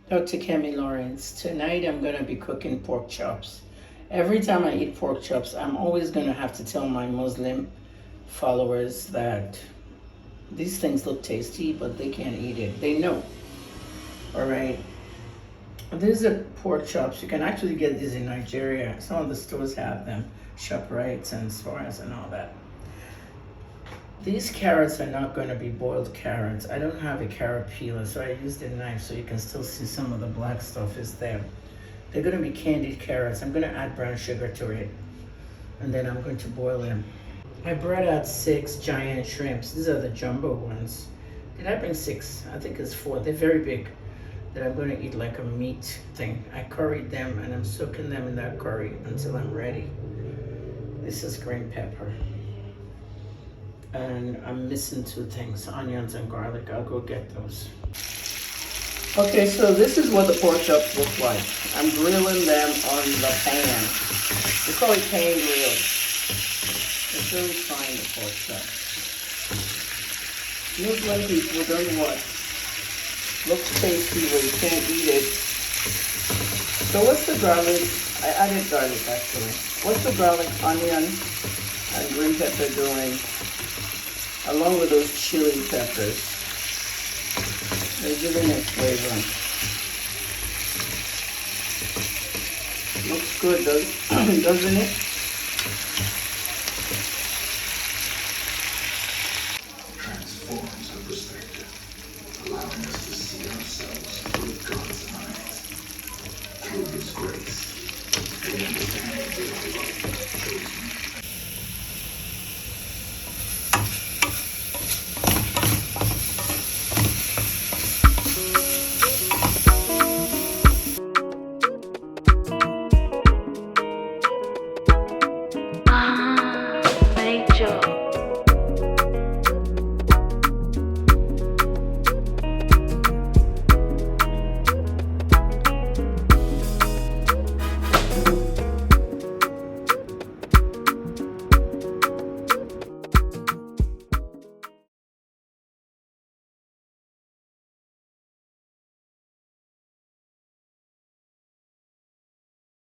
Dr. Kemi Lawrence. Tonight I'm going to be cooking pork chops. Every time I eat pork chops, I'm always going to have to tell my Muslim followers that these things look tasty, but they can't eat it. They know. All right. These are pork chops. You can actually get these in Nigeria. Some of the stores have them, ShopRites and Spars and all that. These carrots are not going to be boiled carrots. I don't have a carrot peeler, so I used a knife so you can still see some of the black stuff is there. They're going to be candied carrots. I'm going to add brown sugar to it, and then I'm going to boil them. I brought out 6 giant shrimps. These are the jumbo ones. Did I bring 6? I think it's 4. They're very big, that I'm going to eat like a meat thing. I curried them, and I'm soaking them in that curry until I'm ready. This is green pepper. And I'm missing 2 things, onions and garlic. I'll go get those. Okay, so this is what the pork chops look like. I'm grilling them on the pan. We call it pan grill. It's really fine, the pork chops. Muslim people don't what? Looks tasty where you can't eat it. So what's the garlic? I added garlic actually. What's the garlic, onion, and green pepper doing? Along with those chili peppers. They're giving it flavor. Looks good, doesn't it?